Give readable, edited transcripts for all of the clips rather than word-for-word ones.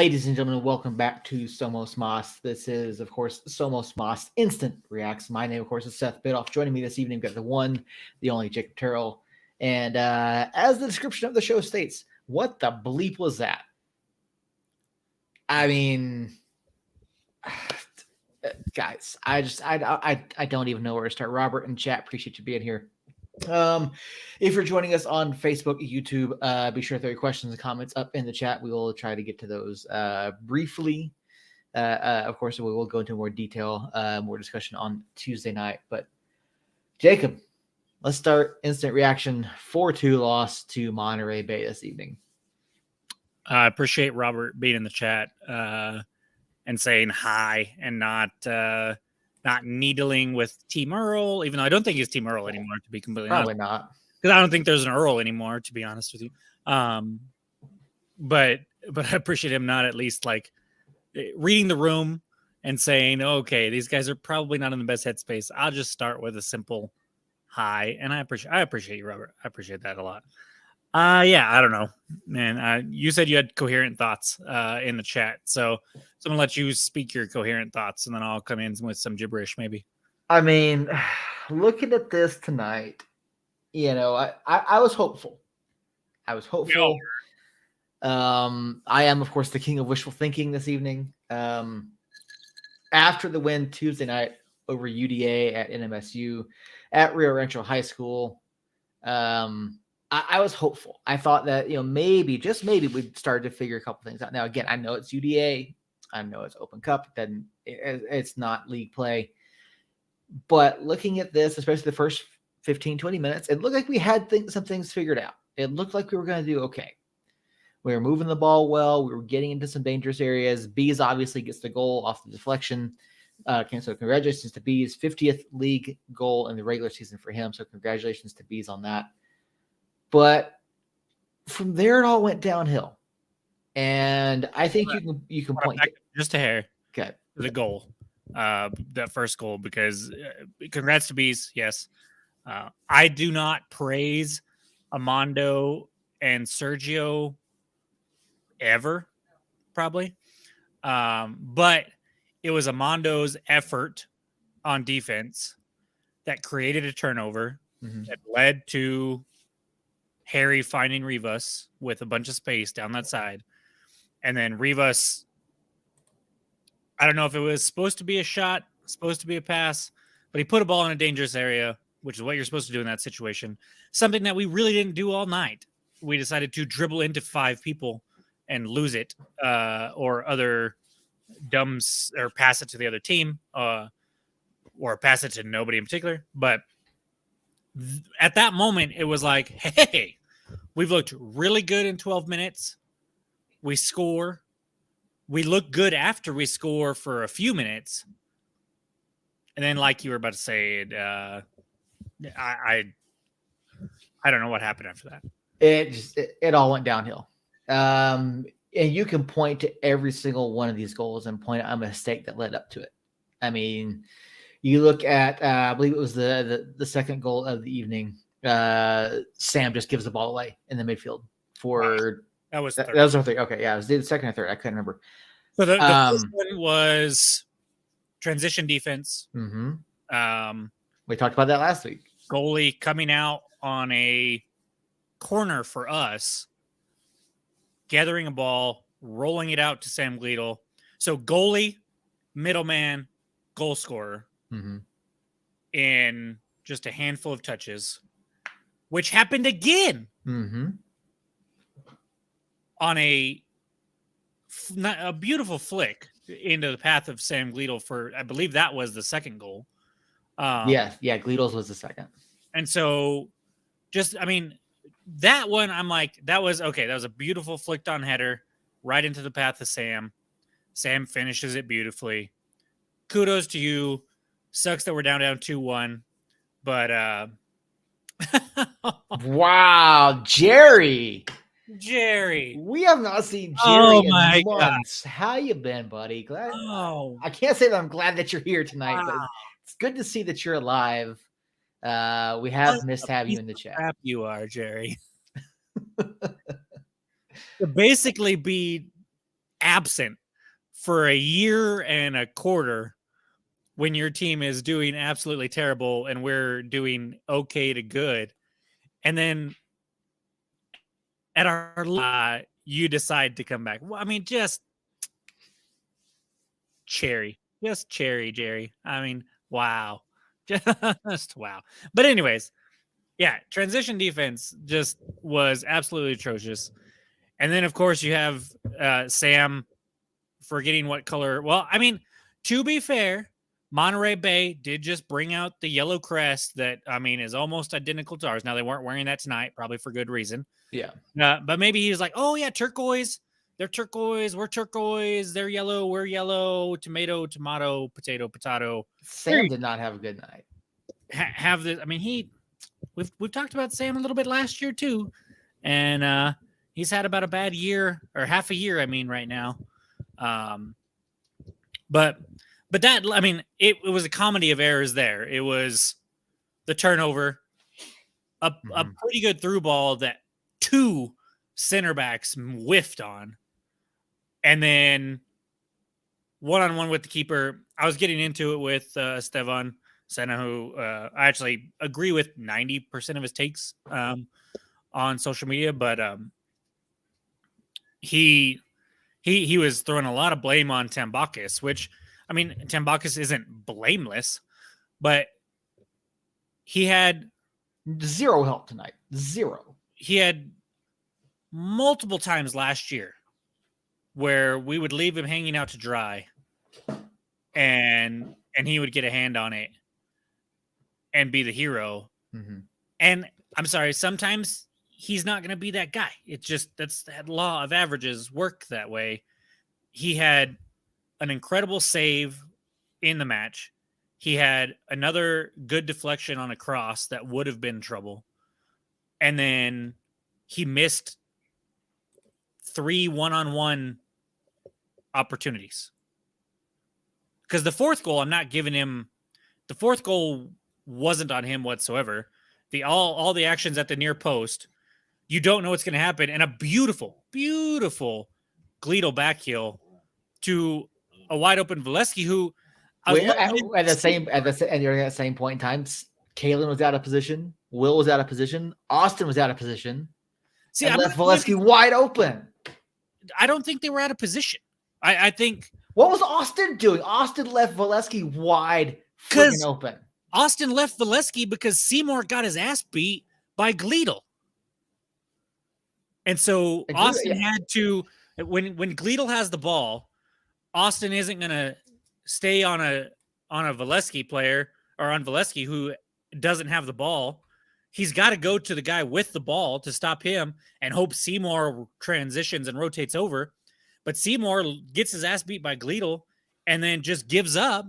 Ladies and gentlemen, welcome back to Somos Moss. This is, of course, Somos Moss Instant Reacts. My name, of course, is Seth Bidoff. Joining me this evening, we've got the one, the only Jacob Terrell. And as the description of the show states, what the bleep was that? I mean, guys, I don't even know where to start. Robert and chat, appreciate you being here. If you're joining us on Facebook, YouTube, be sure to throw your questions and comments up in the chat. We will try to get to those briefly. Of course, we will go into more detail, more discussion on Tuesday night. But Jacob, let's start instant reaction. 4-2 loss to Monterey Bay this evening. I appreciate Robert being in the chat and saying hi and not needling with Team Earl, even though I don't think he's Team Earl anymore, to be completely honest. Probably not. Because I don't think there's an Earl anymore, to be honest with you. But I appreciate him not at least like reading the room and saying, okay, these guys are probably not in the best headspace. I'll just start with a simple hi. And I appreciate you, Robert. I appreciate that a lot. Yeah, I don't know, man. You said you had coherent thoughts in the chat, so I'm gonna let you speak your coherent thoughts, and then I'll come in with some gibberish, maybe. I mean, looking at this tonight, you know, I was hopeful. I was hopeful. I am, of course, the king of wishful thinking this evening. After the win Tuesday night over UDA at NMSU at Rio Rancho High School, I was hopeful. I thought that, you know, maybe, just maybe, we'd start to figure a couple things out. Now, again, I know it's UDA. I know it's Open Cup. It's not league play. But looking at this, especially the first 15, 20 minutes, it looked like we had some things figured out. It looked like we were going to do okay. We were moving the ball well. We were getting into some dangerous areas. Bees obviously gets the goal off the deflection. So congratulations to Bees. 50th league goal in the regular season for him. So congratulations to Bees on that. But from there, it all went downhill. And I think you can point just a hair. Okay. The goal, that first goal, because congrats to Bees. Yes. I do not praise Armando and Sergio ever, probably. But it was Armando's effort on defense that created a turnover that led to Harry finding Rivas with a bunch of space down that side. And then Rivas, I don't know if it was supposed to be a shot, supposed to be a pass, but he put a ball in a dangerous area, which is what you're supposed to do in that situation. Something that we really didn't do all night. We decided to dribble into 5 people and lose it, or other dumbs, or pass it to the other team, or pass it to nobody in particular. But at that moment, it was like, hey, we've looked really good in 12 minutes. We score. We look good after we score for a few minutes. And then, like you were about to say, I don't know what happened after that. It all went downhill. And you can point to every single one of these goals and point out a mistake that led up to it. I mean, you look at, I believe it was the second goal of the evening. Sam just gives the ball away in the midfield for that was our third. Okay, yeah, it was the second or third. I couldn't remember. So the first one was transition defense. Mm-hmm. We talked about that last week. Goalie coming out on a corner for us, gathering a ball, rolling it out to Sam Gleadle. So goalie, middleman, goal scorer in just a handful of touches, which happened again on a beautiful flick into the path of Sam Gleadle for, I believe that was the second goal. Yeah, Gleadle's was the second. And so just, I mean, that one, I'm like, that was okay. That was a beautiful flicked on header right into the path of Sam. Sam finishes it beautifully. Kudos to you. Sucks that we're down 2-1. But wow, Jerry. We have not seen Jerry in months. God. How you been, buddy? Glad. I can't say that I'm glad that you're here tonight, but it's good to see that you're alive. We have missed having you in the chat. Crap you are, Jerry. To basically be absent for a year and a quarter when your team is doing absolutely terrible and we're doing okay to good. And then at our you decide to come back. Well, I mean, just cherry, Jerry. I mean, wow. Just wow. But anyways, yeah, transition defense just was absolutely atrocious. And then, of course, you have Sam forgetting what color. Well, I mean, to be fair, Monterey Bay did just bring out the yellow crest that, I mean, is almost identical to ours. Now, they weren't wearing that tonight, probably for good reason. Yeah. But maybe he was like, oh, yeah, turquoise. They're turquoise. We're turquoise. They're yellow. We're yellow. Tomato, potato. Sam did not have a good night. Have this. I mean, we've talked about Sam a little bit last year too, and he's had about a bad year or half a year. I mean, right now, but that, I mean, it was a comedy of errors there. It was the turnover, a pretty good through ball that 2 center backs whiffed on, and then one-on-one with the keeper. I was getting into it with Stevan Senna, who I actually agree with 90% of his takes on social media, but he was throwing a lot of blame on Tambakis, which, I mean, Tambakis isn't blameless, but he had zero help tonight. Zero. He had multiple times last year where we would leave him hanging out to dry, and he would get a hand on it and be the hero. Mm-hmm. And I'm sorry, sometimes he's not going to be that guy. It's just, that's that law of averages work that way. He had an incredible save in the match. He had another good deflection on a cross that would have been trouble. And then he missed 3 one-on-one opportunities. Because the fourth goal, I'm not giving him, the fourth goal wasn't on him whatsoever. All the actions at the near post, you don't know what's going to happen. And a beautiful Gleedle backheel to a wide open Valesky, who at the same point in time, Kalen was out of position, Will was out of position, Austin was out of position. See, and left Valesky wide open. I don't think they were out of position. I think, what was Austin doing? Austin left Valesky wide open. Austin left Valesky because Seymour got his ass beat by Gleedle. And so Austin had to, when Gleedle has the ball, Austin isn't going to stay on a Valesky player, or on Valesky who doesn't have the ball. He's got to go to the guy with the ball to stop him and hope Seymour transitions and rotates over. But Seymour gets his ass beat by Gleedle and then just gives up.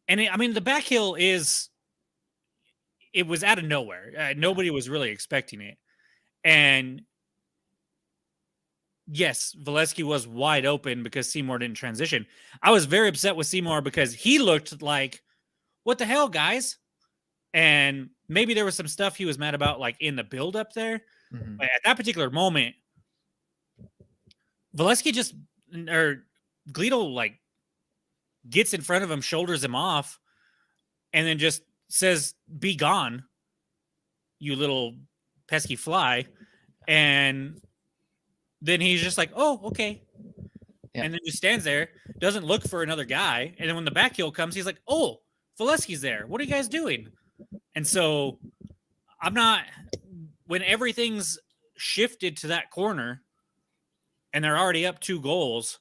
And the back heel it was out of nowhere. Nobody was really expecting it. And yes, Valesky was wide open because Seymour didn't transition. I was very upset with Seymour because he looked like, what the hell, guys? And maybe there was some stuff he was mad about, like in the build-up there. Mm-hmm. But at that particular moment, Valesky Gleedle, like, gets in front of him, shoulders him off, and then just says, "Be gone, you little pesky fly." And then he's just like, "Oh, okay." Yeah. And then just stands there, doesn't look for another guy. And then when the back heel comes, he's like, "Oh, Valesky's there. What are you guys doing?" And so when everything's shifted to that corner and they're already up 2 goals,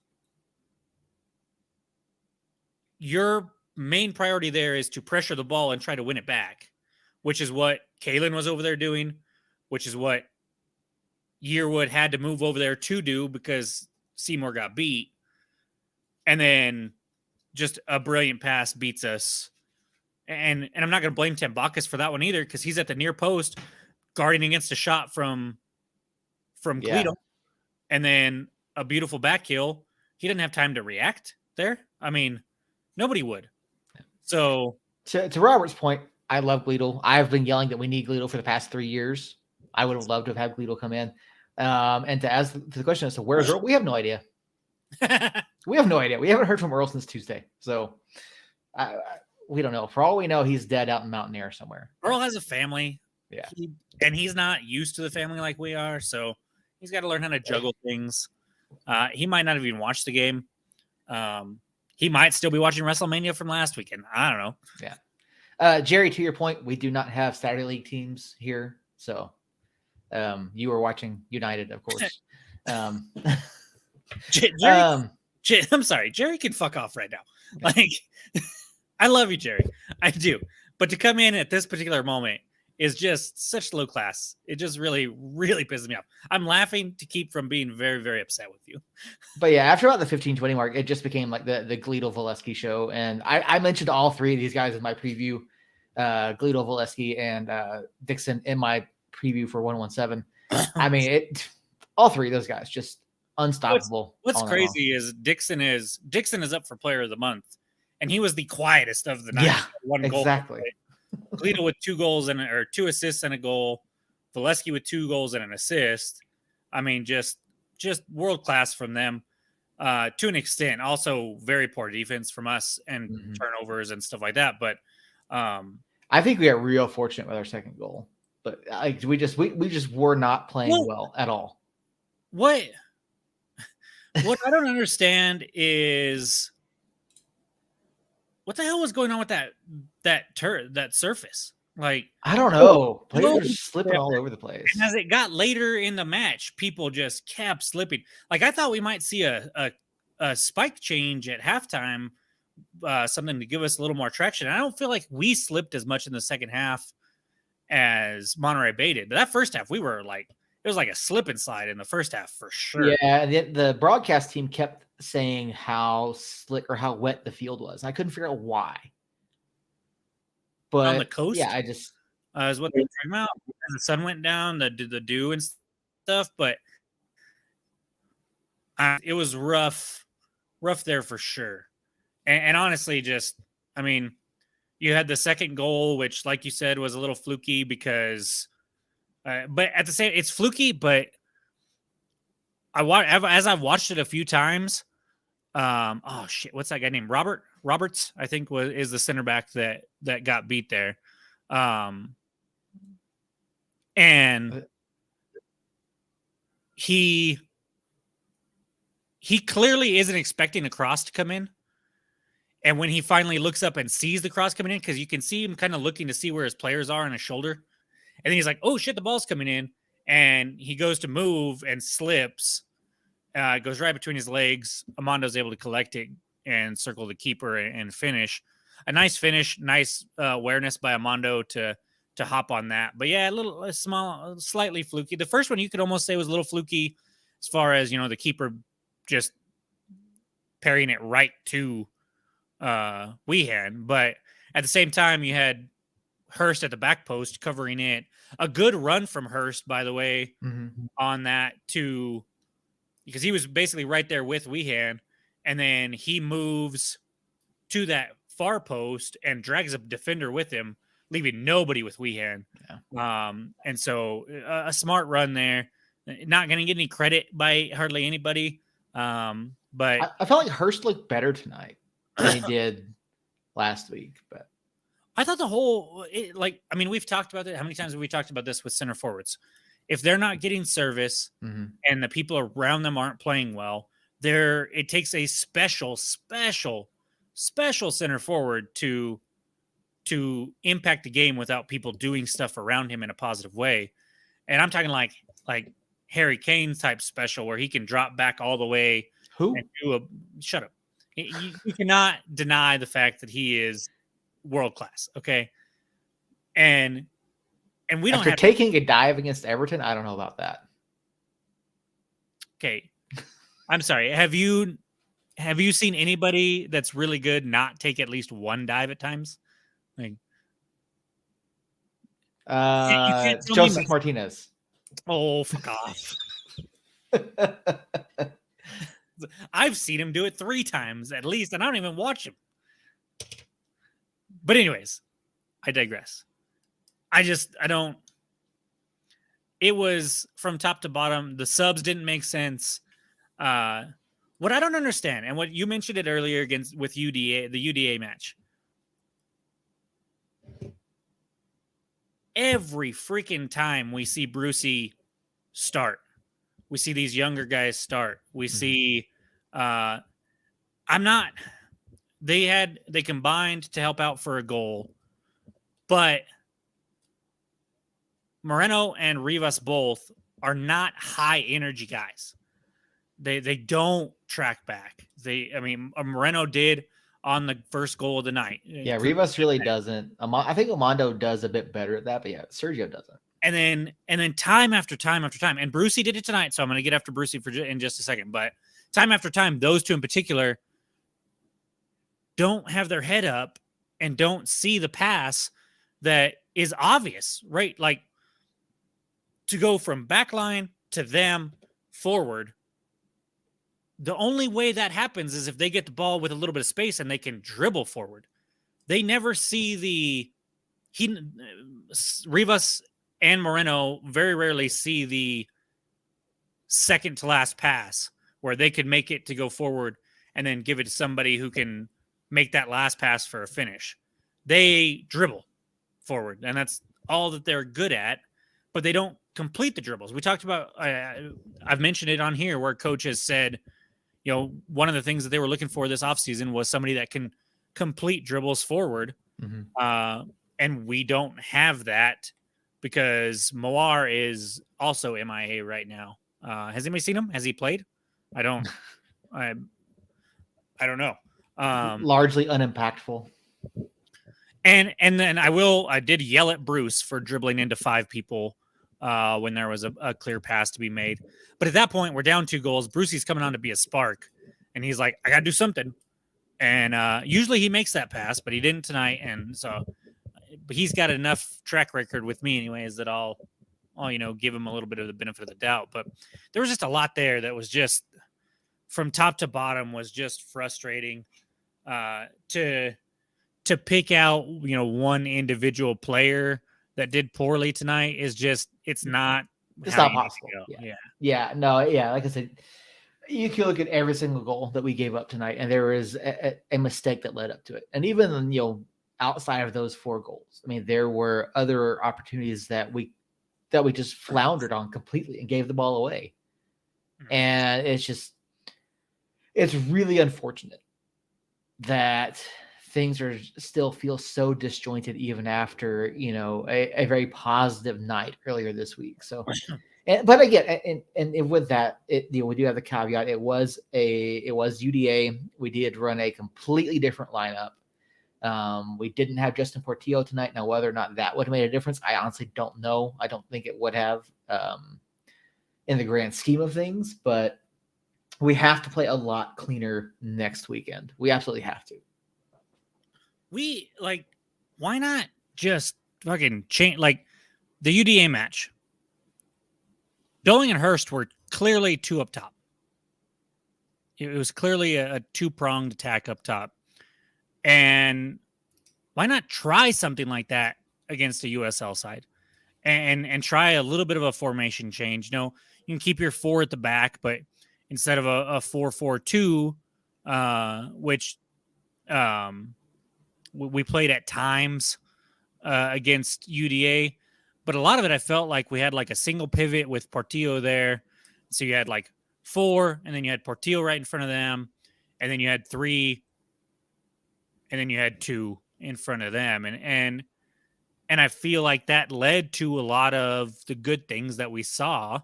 your main priority there is to pressure the ball and try to win it back, which is what Kalen was over there doing, which is what Yearwood had to move over there to do because Seymour got beat. And then just a brilliant pass beats us. And I'm not going to blame Tambakis for that one either, because he's at the near post guarding against a shot from Gleedle. And then a beautiful back heel. He didn't have time to react there. I mean, nobody would. So to Robert's point, I love Gleedle. I've been yelling that we need Gleedle for the past 3 years. I would have loved to have had Gleedle come in. And to ask to the question as to where's Earl, we have no idea. We have no idea. We haven't heard from Earl since Tuesday, so we don't know. For all we know, he's dead out in mountain air somewhere. Earl has a family. Yeah. And he's not used to the family like we are, so he's got to learn how to juggle things. He might not have even watched the game. He might still be watching WrestleMania from last weekend. I don't know. Yeah. Jerry, to your point, we do not have Saturday League teams here, so you were watching United, of course. Jerry, I'm sorry. Jerry can fuck off right now. Like, I love you, Jerry. I do. But to come in at this particular moment is just such low class. It just really, really pisses me off. I'm laughing to keep from being very, very upset with you. But yeah, after about the 15-20 mark, it just became like the Gleedle Valesky show. And I mentioned all three of these guys in my preview, Gleedle, Valesky, and Dixon in my preview for 117. I mean, all three of those guys just unstoppable. What's crazy is Dixon is up for Player of the Month, and he was the quietest of the night. Yeah, one exactly. Goal. Gleedle with 2 goals or 2 assists and a goal. Valesky with 2 goals and an assist. I mean, just world class from them to an extent. Also, very poor defense from us and turnovers and stuff like that. But I think we got real fortunate with our second goal. But like we just were not playing well at all. What I don't understand is what the hell was going on with that surface? Like, I don't know. Players were slipping all over the place. And as it got later in the match, people just kept slipping. Like, I thought we might see a spike change at halftime, something to give us a little more traction. I don't feel like we slipped as much in the second half as Monterey Bay did. But that first half, we were like, it was like a slip and slide in the first half for sure. Yeah, and the broadcast team kept saying how slick or how wet the field was. I couldn't figure out why. But on the coast, yeah, I just is what they're talking about. The sun went down, the dew and stuff, but it was rough there for sure. And honestly, just I mean, you had the second goal, which, like you said, was a little fluky because, but at the same, it's fluky. But as I've watched it a few times. Oh shit, what's that guy named? Roberts, I think is the center back that got beat there. And he clearly isn't expecting a cross to come in. And when he finally looks up and sees the cross coming in, because you can see him kind of looking to see where his players are on his shoulder. And then he's like, oh shit, the ball's coming in. And he goes to move and slips. It goes right between his legs. Amando's able to collect it and circle the keeper and finish. A nice finish, nice awareness by Amando to hop on that. But yeah, a small, slightly fluky. The first one you could almost say was a little fluky as far as, the keeper just parrying it right to Weehan. But at the same time, you had Hurst at the back post covering it. A good run from Hurst, by the way, on that because he was basically right there with Weehan, and then he moves to that far post and drags a defender with him, leaving nobody with Weehan. Yeah. And so a smart run there. Not going to get any credit by hardly anybody. But I felt like Hurst looked better tonight than he did last week. But I thought we've talked about it. How many times have we talked about this with center forwards? If they're not getting service and the people around them aren't playing well, it takes a special center forward to impact the game without people doing stuff around him in a positive way. And I'm talking like Harry Kane type special where he can drop back all the way. Who? And shut up. You cannot deny the fact that he is world class. Okay. And we don't have taking a dive against Everton. I don't know about that. Okay. I'm sorry. Have you seen anybody that's really good not take at least one dive at times? Like, Joseph Martinez. Oh, fuck off. I've seen him do it 3 times at least, and I don't even watch him. But anyways, I digress. I don't. it was from top to bottom. The subs didn't make sense. What I don't understand, and what you mentioned it earlier against with UDA, the UDA match. Every freaking time we see Brucey start, we see these younger guys start. We see, I'm not. They combined to help out for a goal, but Moreno and Rivas both are not high energy guys. They don't track back. Moreno did on the first goal of the night. Yeah, Rivas really doesn't. I think Armando does a bit better at that, but yeah, Sergio doesn't. And then time after time after time, and Brucey did it tonight, so I'm going to get after Brucey in just a second. But time after time, those two in particular don't have their head up and don't see the pass that is obvious, right? Like to go from backline to them forward. The only way that happens is if they get the ball with a little bit of space and they can dribble forward. They never see Rivas and Moreno very rarely see the second to last pass where they could make it to go forward and then give it to somebody who can make that last pass for a finish. They dribble forward, and that's all that they're good at, but they don't complete the dribbles. We talked about, I've mentioned it on here where coach has said, one of the things that they were looking for this offseason was somebody that can complete dribbles forward. Mm-hmm. And we don't have that because Moar is also MIA right now. Has anybody seen him? Has he played? I don't know. Largely unimpactful. And then I did yell at Bruce for dribbling into 5 people when there was a clear pass to be made. But at that point, we're down 2 goals. Brucey's coming on to be a spark. And he's like, I got to do something. And usually he makes that pass, but he didn't tonight. And so but he's got enough track record with me anyways that I'll give him a little bit of the benefit of the doubt. But there was just a lot there that was just from top to bottom was just frustrating to pick out, one individual player that did poorly tonight is just, it's not possible. Yeah. No. Yeah. Like I said, you can look at every single goal that we gave up tonight, and there was a mistake that led up to it. And even, outside of those 4 goals, I mean, there were other opportunities that we just floundered on completely and gave the ball away. Mm-hmm. And it's really unfortunate that things still feel so disjointed even after, a very positive night earlier this week. So, but again, and with that, we do have the caveat. It was UDA. We did run a completely different lineup. We didn't have Justin Portillo tonight. Now, whether or not that would have made a difference, I honestly don't know. I don't think it would have in the grand scheme of things, but we have to play a lot cleaner next weekend. We absolutely have to. Why not just fucking change, the UDA match? Doling and Hurst were clearly 2 up top. It was clearly a 2-pronged attack up top. And why not try something like that against a USL side and try a little bit of a formation change? You can keep your 4 at the back, but instead of a 4-4-2, which we played at times against UDA, but a lot of it I felt like we had a single pivot with Portillo there. So you had 4, and then you had Portillo right in front of them, and then you had 3, and then you had 2 in front of them. And I feel like that led to a lot of the good things that we saw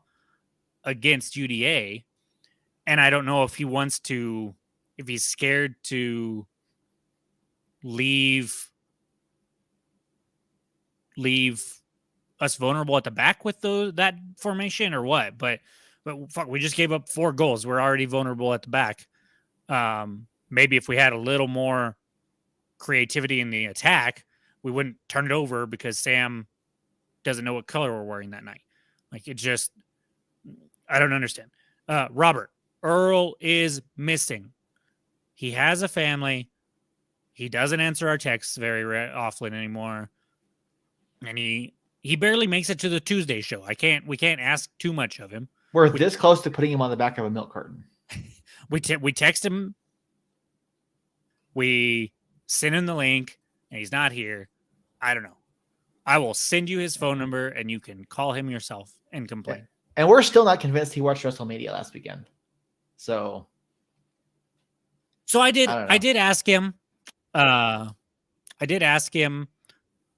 against UDA. And I don't know if he's scared to leave us vulnerable at the back with that formation or what. But fuck, we just gave up 4 goals. We're already vulnerable at the back. Maybe if we had a little more creativity in the attack, we wouldn't turn it over because Sam doesn't know what color we're wearing that night. I don't understand. Robert, Earl is missing. He has a family. He doesn't answer our texts very often anymore. And he barely makes it to the Tuesday show. We can't ask too much of him. We're this close to putting him on the back of a milk carton. We text him, we send him the link, and he's not here. I don't know. I will send you his phone number, and you can call him yourself and complain. And we're still not convinced he watched WrestleMania last weekend. So I did ask him. I did ask him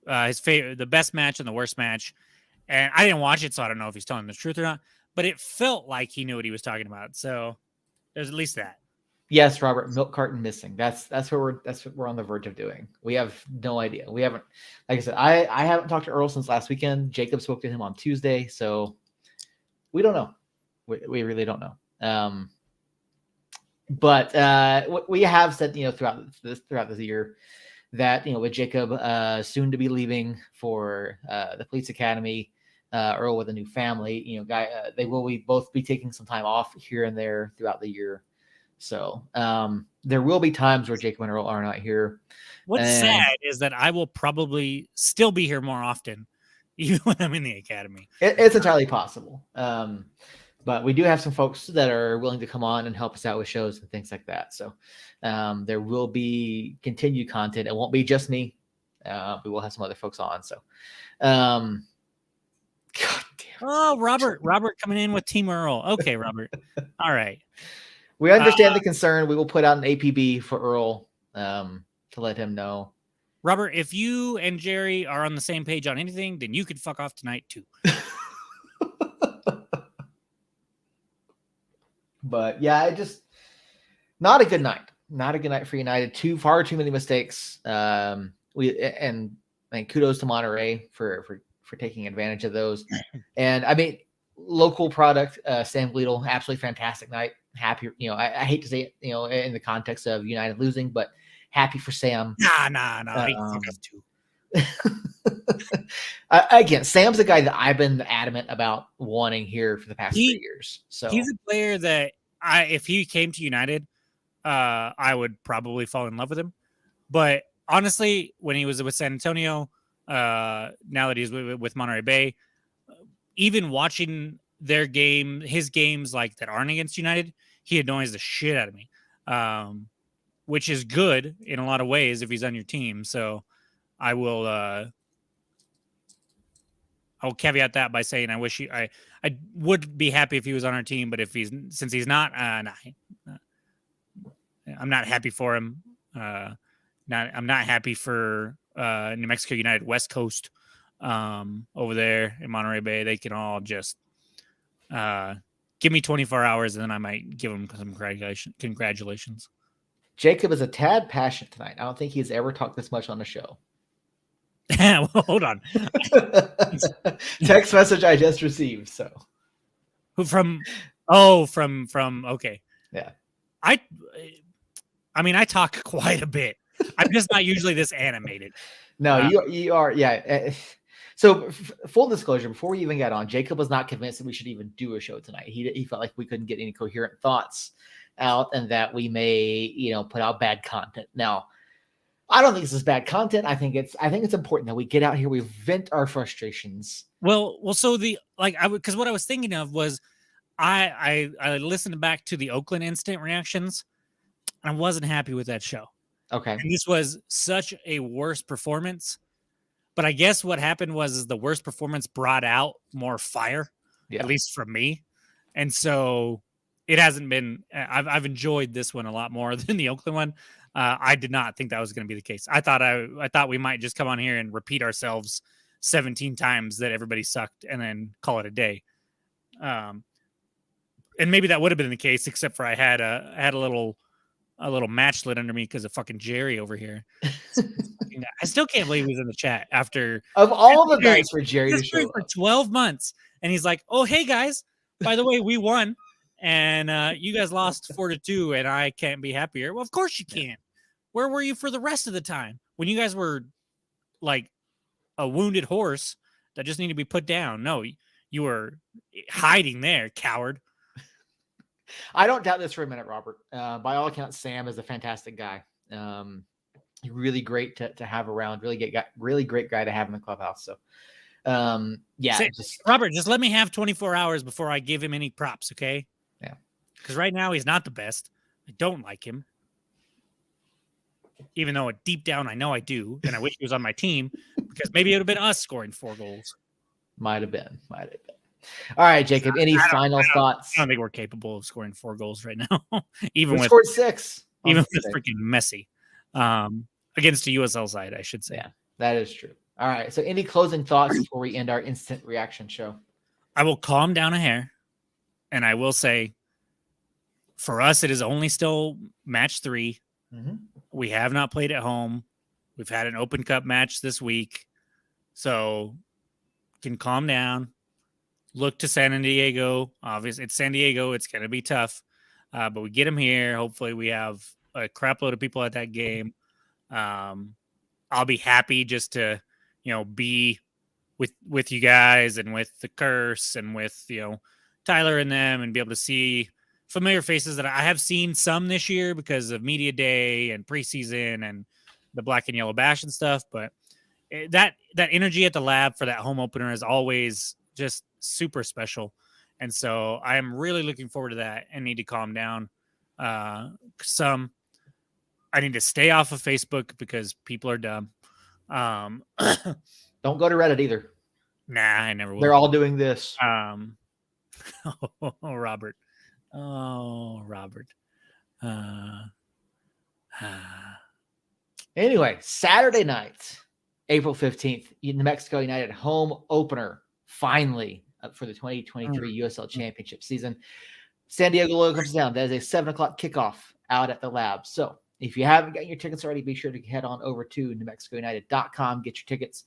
his favorite, the best match and the worst match, and I didn't watch it, so I don't know if he's telling the truth or not. But it felt like he knew what he was talking about. So there's at least that. Yes, Robert, milk carton missing. That's what we're on the verge of doing. We have no idea. We haven't, like I said, I haven't talked to Earl since last weekend. Jacob spoke to him on Tuesday, so we don't know. We really don't know. But we have said, throughout this year that, with Jacob soon to be leaving for the police academy, Earl with a new family, they will both be taking some time off here and there throughout the year. So there will be times where Jacob and Earl are not here. What's sad is that I will probably still be here more often, even when I'm in the academy. It's entirely possible. But we do have some folks that are willing to come on and help us out with shows and things like that. So there will be continued content. It won't be just me. We will have some other folks on. So, God damn. Oh, Robert coming in with Team Earl. Okay, Robert. All right. We understand the concern. We will put out an APB for Earl to let him know. Robert, if you and Jerry are on the same page on anything, then you could fuck off tonight too. But yeah, not a good night. Not a good night for United. Far too many mistakes. And kudos to Monterey for taking advantage of those. And I mean, local product, Sam Gleedle, absolutely fantastic night. Happy, I hate to say it, in the context of United losing, but happy for Sam. Nah. He fuck off too. Again, Sam's a guy that I've been adamant about wanting here for the past 3 years. So he's a player that if he came to United, I would probably fall in love with him. But honestly, when he was with San Antonio, now that he's with Monterey Bay, even watching his games like that aren't against United, he annoys the shit out of me, which is good in a lot of ways if he's on your team. So I will I'll caveat that by saying I wish I would be happy if he was on our team, but since he's not, nah, I'm not happy for him. I'm not happy for New Mexico United West Coast over there in Monterey Bay. They can all just give me 24 hours and then I might give them some congratulations. Jacob is a tad passionate tonight. I don't think he's ever talked this much on the show. Well, hold on. Text message I just received. So from okay. Yeah. I mean, I talk quite a bit. I'm just not usually this animated. No, you are. Yeah. So full disclosure, before we even got on, Jacob was not convinced that we should even do a show tonight. He felt like we couldn't get any coherent thoughts out and that we may, put out bad content. Now, I don't think this is bad content. I think it's important that we get out here, we vent our frustrations. Well, so because what I was thinking of was I listened back to the Oakland incident reactions and I wasn't happy with that show. Okay. And this was such a worse performance. But I guess what happened was the worst performance brought out more fire, at least from me. And so it hasn't been, I've enjoyed this one a lot more than the Oakland one. I did not think that was going to be the case. I thought we might just come on here and repeat ourselves 17 times that everybody sucked and then call it a day. And maybe that would have been the case, except for I had a little match lit under me because of fucking Jerry over here. I still can't believe he's in the chat after all the nights for Jerry to show for 12 months. And he's like, oh, hey guys, by the way, we won. And you guys lost 4-2 and I can't be happier. Well, of course you can't. Where were you for the rest of the time when you guys were like a wounded horse that just needed to be put down? No, you were hiding there, coward. I don't doubt this for a minute, Robert. By all accounts, Sam is a fantastic guy. Really great to have around. Really great guy to have in the clubhouse. So Yeah, Say, just Robert, just let me have 24 hours before I give him any props, okay? Yeah. Because right now he's not the best. I don't like him. Even though deep down I know I do, and I wish he was on my team because maybe it would have been us scoring 4 goals. might have been. All right, Jacob. Any final thoughts? I don't think we're capable of scoring 4 goals right now, even We with scored 6. even with freaking Messi against a USL side, I should say. Yeah, that is true. All right. So, any closing thoughts before we end our instant reaction show? I will calm down a hair, and I will say, for us, it is only still match 3. Mm-hmm. We have not played at home. We've had an Open Cup match this week, so can calm down. Look to San Diego. Obviously, it's San Diego. It's going to be tough, but we get them here. Hopefully, we have a crap load of people at that game. I'll be happy just to, be with you guys and with the Curse and with Tyler and them, and be able to see familiar faces that I have seen some this year because of media day and preseason and the Black and Yellow Bash and stuff. But that energy at the lab for that home opener is always just super special. And so I am really looking forward to that and need to calm down some. I need to stay off of Facebook because people are dumb. Don't go to Reddit either. Nah, I never will. They're all doing this. Robert. Oh, Robert. Anyway, Saturday night, April 15th, New Mexico United home opener, finally, for the 2023 USL Championship season. San Diego Loyal comes down. That is a 7:00 kickoff out at the lab. So if you haven't gotten your tickets already, be sure to head on over to NewMexicoUnited.com, get your tickets.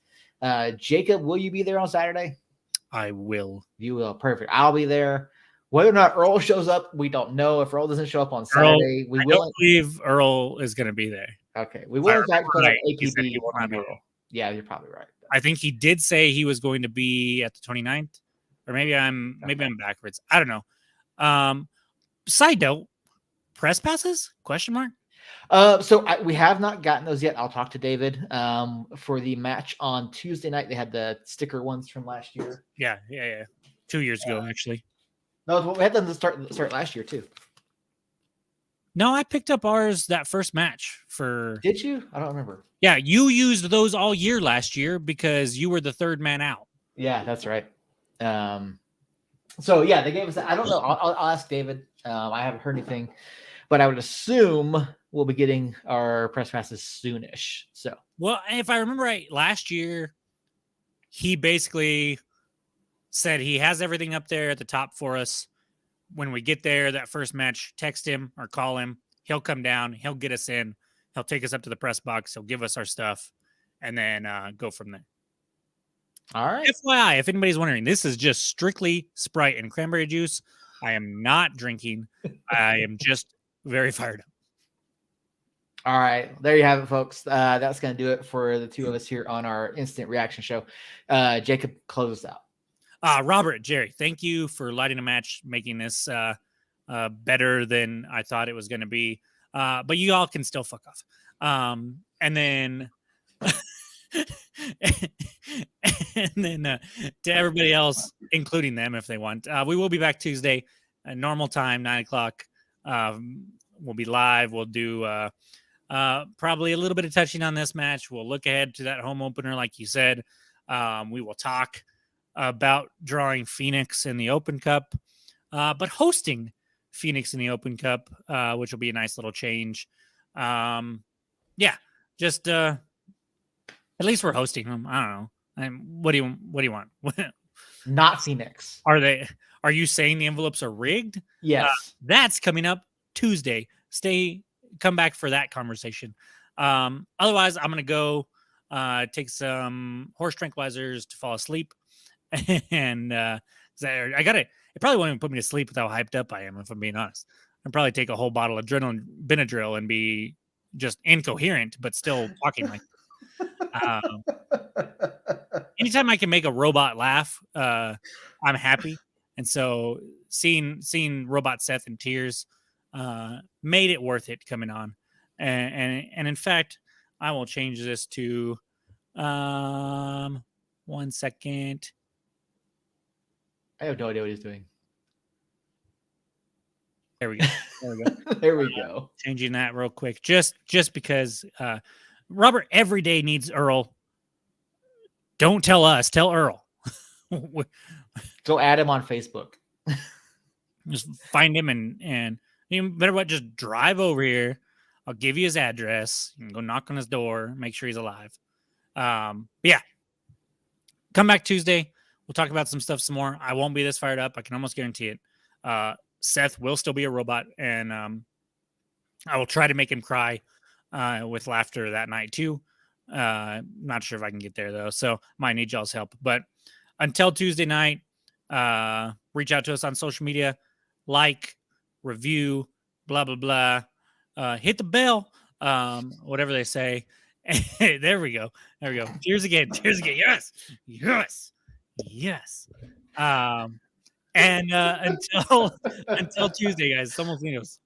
Jacob, will you be there on Saturday? I will. You will. Perfect. I'll be there. Whether or not Earl shows up, we don't know. If Earl doesn't show up on Saturday, I don't believe Earl is going to be there. Okay. We will, in fact, put up APB. Earl. Yeah, you're probably right. I think he did say he was going to be at the 29th, or maybe I'm backwards. I don't know. Side note, press passes? Question mark. We have not gotten those yet. I'll talk to David for the match on Tuesday night. They had the sticker ones from last year. Yeah. 2 years ago, actually. No, we had them to start last year too. No, I picked up ours that first match for. Did you? I don't remember. Yeah, you used those all year last year because you were the third man out. Yeah, that's right. So yeah, they gave us. I don't know. I'll ask David. I haven't heard anything, but I would assume we'll be getting our press passes soonish. So, well, if I remember right, last year he basically said he has everything up there at the top for us. When we get there, that first match, text him or call him. He'll come down. He'll get us in. He'll take us up to the press box. He'll give us our stuff, and then go from there. All right. FYI, if anybody's wondering, this is just strictly Sprite and cranberry juice. I am not drinking. I am just very fired up. All right. There you have it, folks. That's going to do it for the two of us here on our instant reaction show. Jacob, close us out. Robert, Jerry, thank you for lighting a match, making this better than I thought it was going to be. But you all can still fuck off. And then to everybody else, including them if they want, we will be back Tuesday at normal time, 9:00. We'll be live. We'll do probably a little bit of touching on this match. We'll look ahead to that home opener, like you said. We will talk about drawing Phoenix in the Open Cup, but hosting Phoenix in the Open Cup, which will be a nice little change. Just at least we're hosting them. I don't know. What do you want? Not Phoenix. Are you saying the envelopes are rigged? Yes. That's coming up Tuesday. Come back for that conversation. Otherwise, I'm gonna go take some horse tranquilizers to fall asleep. And it probably won't even put me to sleep with how hyped up I am, if I'm being honest. I'd probably take a whole bottle of Benadryl and be just incoherent, but still talking like anytime I can make a robot laugh, I'm happy. And so seeing Robot Seth in tears made it worth it coming on. And in fact, I will change this to 1 second. I have no idea what he's doing. There we go. There we go. There we go. Changing that real quick, just because Robert every day needs Earl. Don't tell us, tell Earl. Go add him on Facebook. Just find him and you better what, just drive over here. I'll give you his address. You can go knock on his door, make sure he's alive. Yeah. Come back Tuesday. We'll talk about some stuff some more. I won't be this fired up. I can almost guarantee it. Seth will still be a robot, and I will try to make him cry with laughter that night too. Not sure if I can get there though, so might need y'all's help. But until Tuesday night, reach out to us on social media, like, review, blah blah blah. Hit the bell, whatever they say. There we go. There we go. Cheers again. Cheers again. Yes. Yes. Yes. And until Tuesday, guys. Somos Ninos.